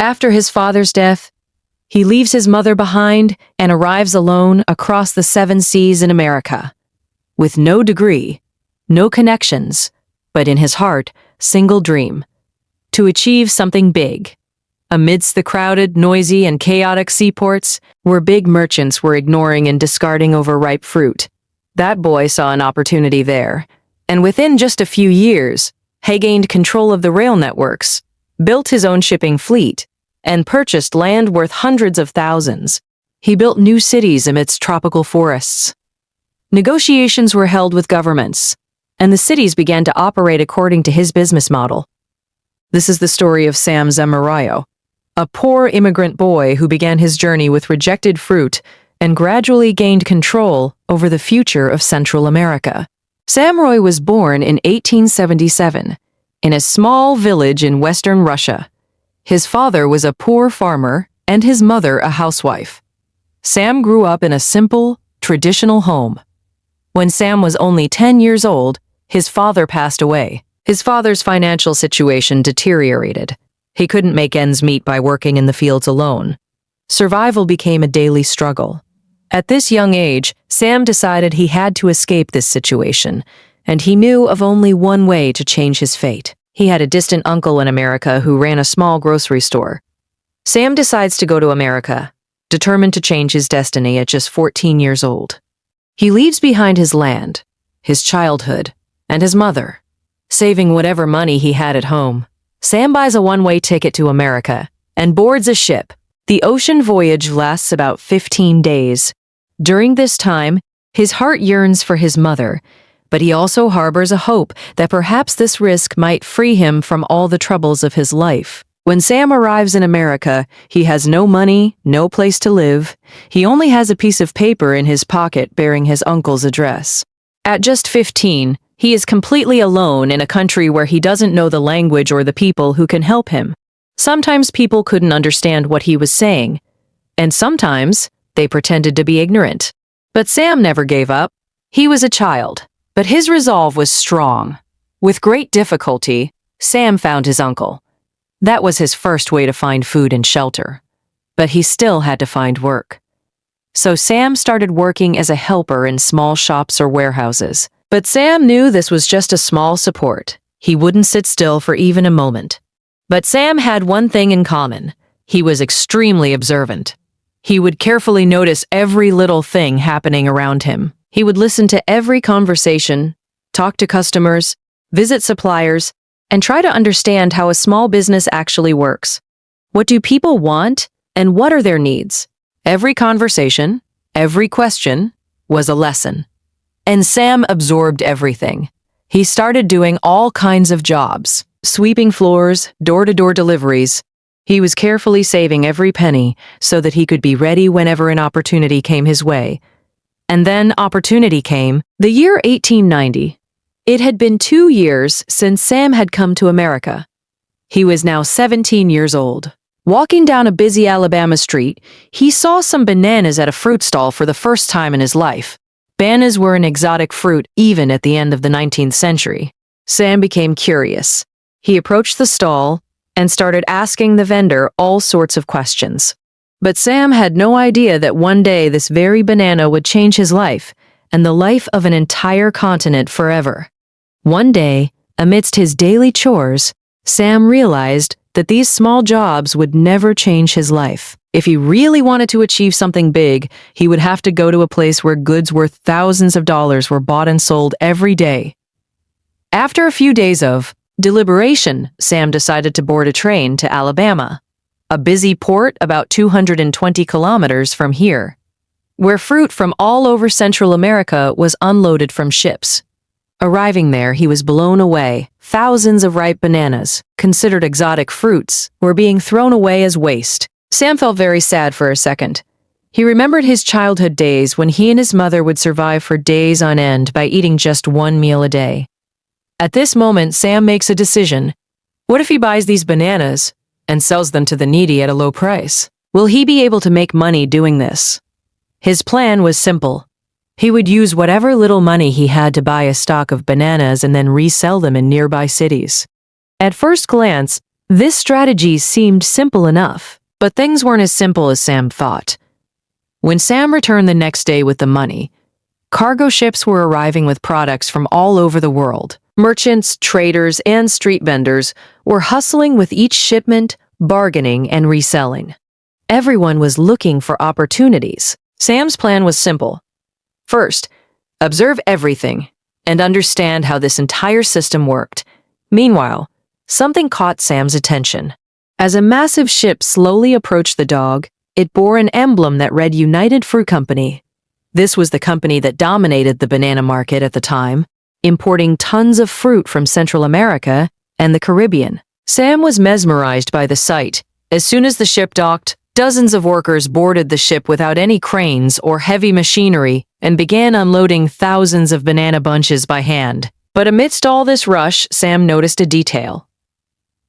After his father's death, he leaves his mother behind and arrives alone across the 7 seas in America. With no degree, no connections, but in his heart, single dream: to achieve something big. Amidst the crowded, noisy, and chaotic seaports, where big merchants were ignoring and discarding overripe fruit, that boy saw an opportunity there. And within just a few years, he gained control of the rail networks, built his own shipping fleet, and purchased land worth hundreds of thousands. He built new cities amidst tropical forests. Negotiations were held with governments, and the cities began to operate according to his business model. This is the story of Sam Zemurray, a poor immigrant boy who began his journey with rejected fruit and gradually gained control over the future of Central America. Zemurray was born in 1877 in a small village in western Russia. His father was a poor farmer and his mother a housewife. Sam grew up in a simple, traditional home. When Sam was only 10 years old, his father passed away. His father's financial situation deteriorated. He couldn't make ends meet by working in the fields alone. Survival became a daily struggle. At this young age, Sam decided he had to escape this situation, and he knew of only one way to change his fate. He had a distant uncle in America who ran a small grocery store. Sam decides to go to America, determined to change his destiny at just 14 years old. He leaves behind his land, his childhood, and his mother. Saving whatever money he had at home, Sam buys a one-way ticket to America and boards a ship. The ocean voyage lasts about 15 days. During this time, his heart yearns for his mother, but he also harbors a hope that perhaps this risk might free him from all the troubles of his life. When Sam arrives in America, he has no money, no place to live. He only has a piece of paper in his pocket bearing his uncle's address. At just 15, he is completely alone in a country where he doesn't know the language or the people who can help him. Sometimes people couldn't understand what he was saying, and sometimes they pretended to be ignorant. But Sam never gave up. He was a child, but his resolve was strong. With great difficulty, Sam found his uncle. That was his first way to find food and shelter. But he still had to find work. So Sam started working as a helper in small shops or warehouses. But Sam knew this was just a small support. He wouldn't sit still for even a moment. But Sam had one thing in common. He was extremely observant. He would carefully notice every little thing happening around him. He would listen to every conversation, talk to customers, visit suppliers, and try to understand how a small business actually works. What do people want, and what are their needs? Every conversation, every question, was a lesson. And Sam absorbed everything. He started doing all kinds of jobs, sweeping floors, door-to-door deliveries. He was carefully saving every penny so that he could be ready whenever an opportunity came his way. And then opportunity came, the year 1890. It had been 2 years since Sam had come to America. He was now 17 years old. Walking down a busy Alabama street, he saw some bananas at a fruit stall for the first time in his life. Bananas were an exotic fruit even at the end of the 19th century. Sam became curious. He approached the stall and started asking the vendor all sorts of questions. But Sam had no idea that one day this very banana would change his life and the life of an entire continent forever. One day, amidst his daily chores, Sam realized that these small jobs would never change his life. If he really wanted to achieve something big, he would have to go to a place where goods worth thousands of dollars were bought and sold every day. After a few days of deliberation, Sam decided to board a train to Alabama, a busy port about 220 kilometers from here, where fruit from all over Central America was unloaded from ships. Arriving there, he was blown away. Thousands of ripe bananas, considered exotic fruits, were being thrown away as waste. Sam felt very sad for a second. He remembered his childhood days when he and his mother would survive for days on end by eating just one meal a day. At this moment, Sam makes a decision. What if he buys these bananas and sells them to the needy at a low price? Will he be able to make money doing this? His plan was simple. He would use whatever little money he had to buy a stock of bananas and then resell them in nearby cities. At first glance, This strategy seemed simple enough, but things weren't as simple as Sam thought. When Sam returned the next day with the money, cargo ships were arriving with products from all over the world. Merchants, traders, and street vendors were hustling with each shipment, bargaining, and reselling. Everyone was looking for opportunities. Sam's plan was simple. First, observe everything and understand how this entire system worked. Meanwhile, something caught Sam's attention. As a massive ship slowly approached the dock, it bore an emblem that read United Fruit Company. This was the company that dominated the banana market at the time, importing tons of fruit from Central America and the Caribbean. Sam was mesmerized by the sight. As soon as the ship docked, dozens of workers boarded the ship without any cranes or heavy machinery and began unloading thousands of banana bunches by hand. But amidst all this rush, Sam noticed a detail.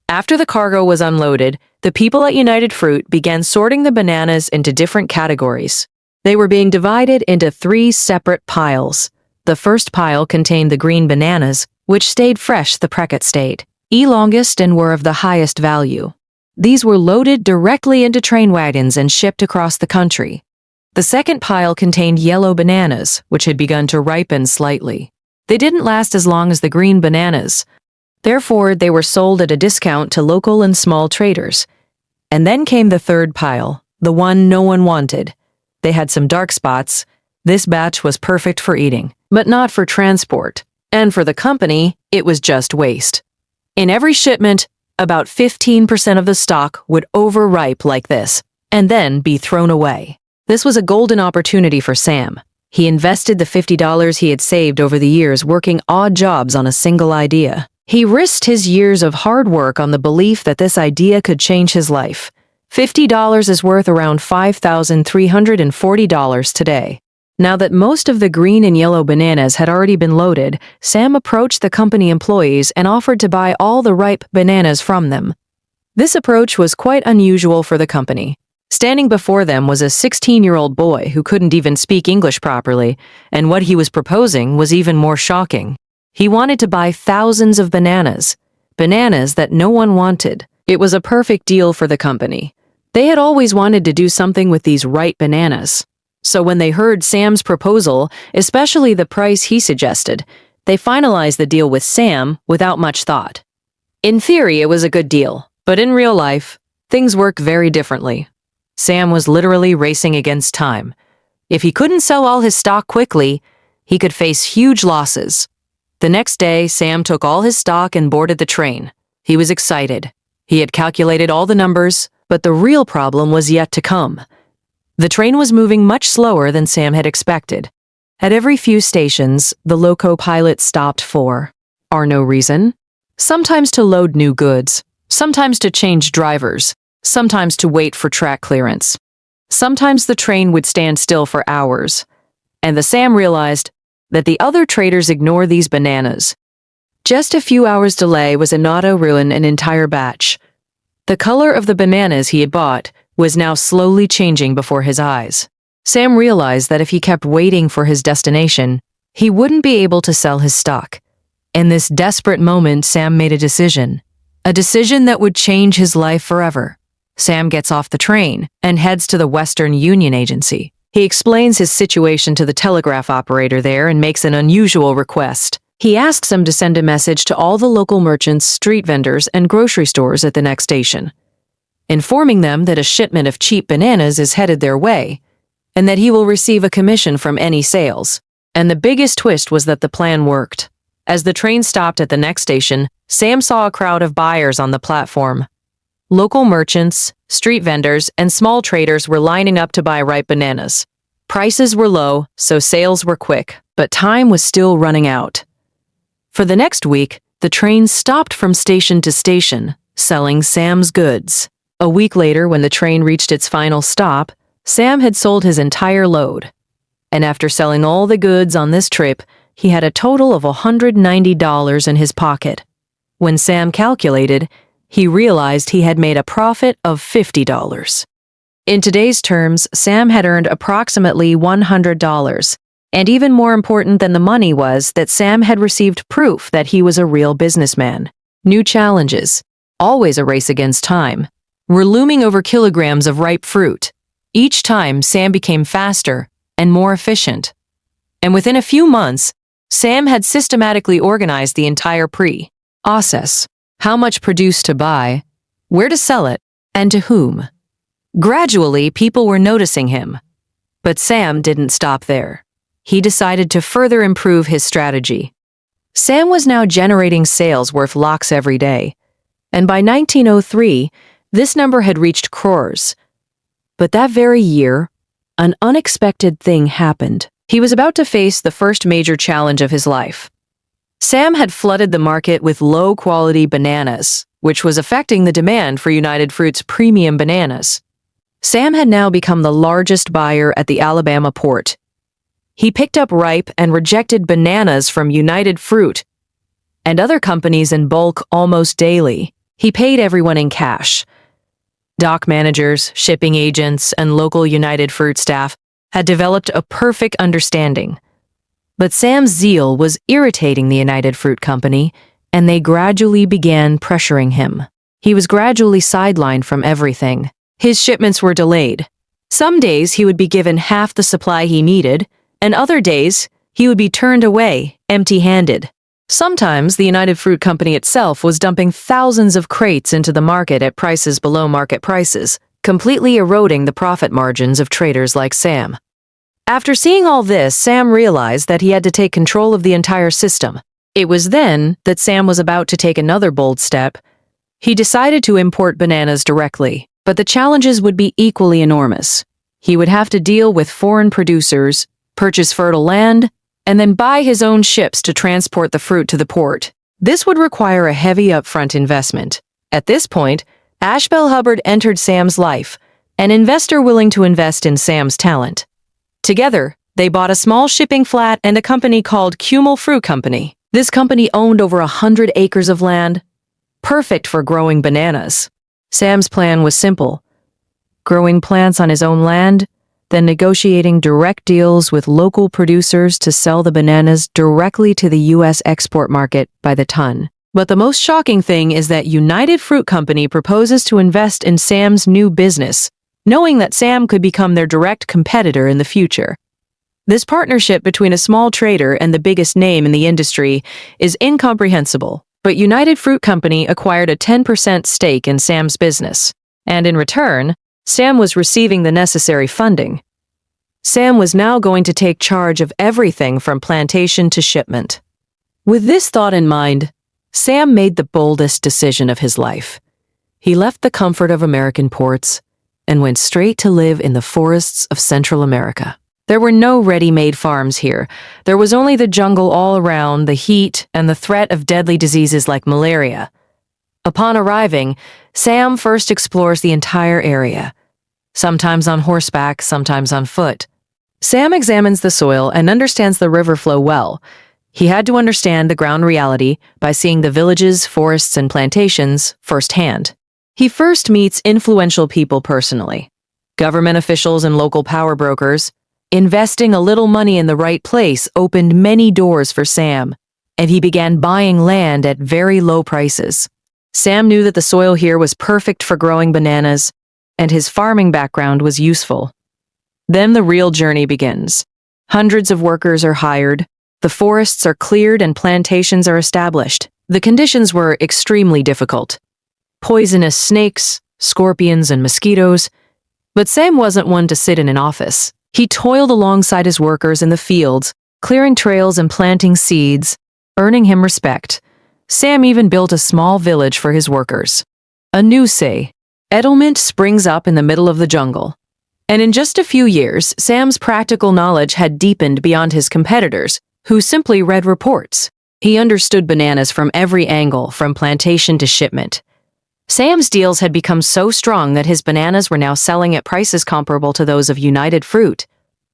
After the cargo was unloaded, the people at United Fruit began sorting the bananas into different categories. They were being divided into 3 separate piles. The first pile contained the green bananas, which stayed fresh the Precott state, longest and were of the highest value. These were loaded directly into train wagons and shipped across the country. The second pile contained yellow bananas, which had begun to ripen slightly. They didn't last as long as the green bananas. Therefore, they were sold at a discount to local and small traders. And then came the third pile, the one no one wanted. They had some dark spots. This batch was perfect for eating, but not for transport. And for the company, it was just waste. In every shipment, about 15% of the stock would overripe like this, and then be thrown away. This was a golden opportunity for Sam. He invested the $50 he had saved over the years working odd jobs on a single idea. He risked his years of hard work on the belief that this idea could change his life. $50 is worth around $5,340 today. Now that most of the green and yellow bananas had already been loaded, Sam approached the company employees and offered to buy all the ripe bananas from them. This approach was quite unusual for the company. Standing before them was a 16-year-old boy who couldn't even speak English properly, and what he was proposing was even more shocking. He wanted to buy thousands of bananas that no one wanted. It was a perfect deal for the company. They had always wanted to do something with these ripe bananas. So when they heard Sam's proposal, especially the price he suggested, they finalized the deal with Sam without much thought. In theory, it was a good deal, but in real life, things worked very differently. Sam was literally racing against time. If he couldn't sell all his stock quickly, he could face huge losses. The next day, Sam took all his stock and boarded the train. He was excited. He had calculated all the numbers, but the real problem was yet to come. The train was moving much slower than Sam had expected. At every few stations, the loco pilot stopped for no reason. Sometimes to load new goods, sometimes to change drivers, sometimes to wait for track clearance. Sometimes the train would stand still for hours. And Sam realized that the other traders ignore these bananas. Just a few hours' delay was enough to ruin an entire batch. The color of the bananas he had bought was now slowly changing before his eyes. Sam realized that if he kept waiting for his destination, he wouldn't be able to sell his stock. In this desperate moment, Sam made a decision that would change his life forever. Sam gets off the train and heads to the Western Union Agency. He explains his situation to the telegraph operator there and makes an unusual request. He asks him to send a message to all the local merchants, street vendors, and grocery stores at the next station, informing them that a shipment of cheap bananas is headed their way, and that he will receive a commission from any sales. And the biggest twist was that the plan worked. As the train stopped at the next station, Sam saw a crowd of buyers on the platform. Local merchants, street vendors, and small traders were lining up to buy ripe bananas. Prices were low, so sales were quick, but time was still running out. For the next week, the train stopped from station to station, selling Sam's goods. A week later, when the train reached its final stop, Sam had sold his entire load. And after selling all the goods on this trip, he had a total of $190 in his pocket. When Sam calculated, he realized he had made a profit of $50. In today's terms, Sam had earned approximately $100. And even more important than the money was that Sam had received proof that he was a real businessman. New challenges. always a race against time, were looming over kilograms of ripe fruit. Each time, Sam became faster and more efficient. And within a few months, Sam had systematically organized the entire process: how much produce to buy, where to sell it, and to whom. Gradually, people were noticing him. But Sam didn't stop there. He decided to further improve his strategy. Sam was now generating sales worth lakhs every day, and by 1903, this number had reached crores. But that very year, an unexpected thing happened. He was about to face the first major challenge of his life. Sam had flooded the market with low-quality bananas, which was affecting the demand for United Fruit's premium bananas. Sam had now become the largest buyer at the Alabama port. He picked up ripe and rejected bananas from United Fruit and other companies in bulk almost daily. He paid everyone in cash. Dock managers, shipping agents, and local United Fruit staff had developed a perfect understanding. But Sam's zeal was irritating the United Fruit Company, and they gradually began pressuring him. He was gradually sidelined from everything. His shipments were delayed. Some days he would be given half the supply he needed, and other days he would be turned away, empty-handed. Sometimes the United Fruit Company itself was dumping thousands of crates into the market at prices below market prices, completely eroding the profit margins of traders like Sam. After seeing all this, Sam realized that he had to take control of the entire system. It was then that Sam was about to take another bold step. He decided to import bananas directly, but the challenges would be equally enormous. He would have to deal with foreign producers, purchase fertile land, and then buy his own ships to transport the fruit to the port. This would require a heavy upfront investment. At this point, Ashbel Hubbard entered Sam's life, an investor willing to invest in Sam's talent. Together, they bought a small shipping flat and a company called Cumul Fruit Company. This company owned over 100 acres of land, perfect for growing bananas. Sam's plan was simple: growing plants on his own land, then negotiating direct deals with local producers to sell the bananas directly to the U.S. export market by the ton. But the most shocking thing is that United Fruit Company proposes to invest in Sam's new business, knowing that Sam could become their direct competitor in the future. This partnership between a small trader and the biggest name in the industry is incomprehensible, but United Fruit Company acquired a 10% stake in Sam's business, and in return, Sam was receiving the necessary funding. Sam was now going to take charge of everything from plantation to shipment. With this thought in mind, Sam made the boldest decision of his life. He left the comfort of American ports and went straight to live in the forests of Central America. There were no ready-made farms here. There was only the jungle all around, the heat, and the threat of deadly diseases like malaria. Upon arriving, Sam first explores the entire area, sometimes on horseback, sometimes on foot. Sam examines the soil and understands the river flow well. He had to understand the ground reality by seeing the villages, forests, and plantations firsthand. He first meets influential people personally, government officials and local power brokers. Investing a little money in the right place opened many doors for Sam, and he began buying land at very low prices. Sam knew that the soil here was perfect for growing bananas, and his farming background was useful. Then the real journey begins. Hundreds of workers are hired, the forests are cleared, and plantations are established. The conditions were extremely difficult. Poisonous snakes, scorpions, and mosquitoes. But Sam wasn't one to sit in an office. He toiled alongside his workers in the fields, clearing trails and planting seeds, earning him respect. Sam even built a small village for his workers. A new settlement springs up in the middle of the jungle. And in just a few years, Sam's practical knowledge had deepened beyond his competitors, who simply read reports. He understood bananas from every angle, from plantation to shipment. Sam's deals had become so strong that his bananas were now selling at prices comparable to those of United Fruit,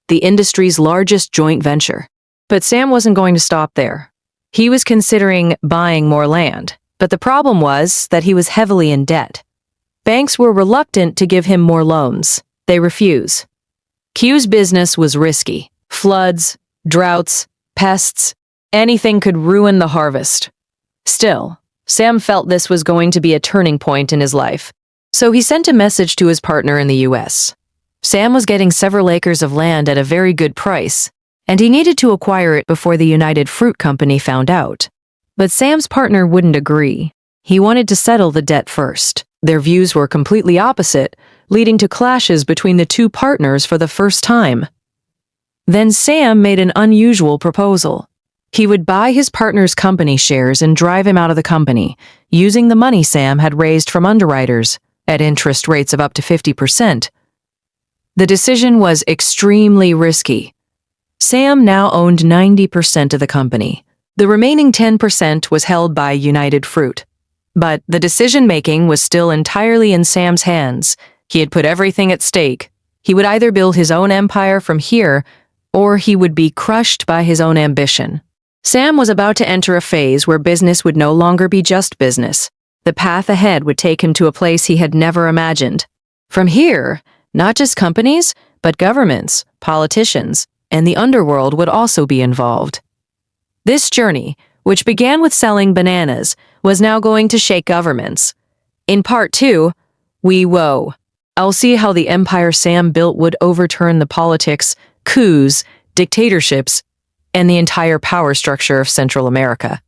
the industry's largest joint venture. But Sam wasn't going to stop there. He was considering buying more land, but the problem was that he was heavily in debt. Banks were reluctant to give him more loans. They refused. Q's business was risky. Floods, droughts, pests, anything could ruin the harvest. Still, Sam felt this was going to be a turning point in his life, so he sent a message to his partner in the U.S. Sam was getting several acres of land at a very good price, and he needed to acquire it before the United Fruit Company found out. But Sam's partner wouldn't agree. He wanted to settle the debt first. Their views were completely opposite, leading to clashes between the two partners for the first time. Then Sam made an unusual proposal. He would buy his partner's company shares and drive him out of the company, using the money Sam had raised from underwriters, at interest rates of up to 50%. The decision was extremely risky. Sam now owned 90% of the company. The remaining 10% was held by United Fruit. But the decision-making was still entirely in Sam's hands. He had put everything at stake. He would either build his own empire from here, or he would be crushed by his own ambition. Sam was about to enter a phase where business would no longer be just business. The path ahead would take him to a place he had never imagined. From here, not just companies, but governments, politicians, and the underworld would also be involved. This journey, which began with selling bananas, was now going to shake governments. In part 2, I'll see how the empire Sam built would overturn the politics, coups, dictatorships, and the entire power structure of Central America.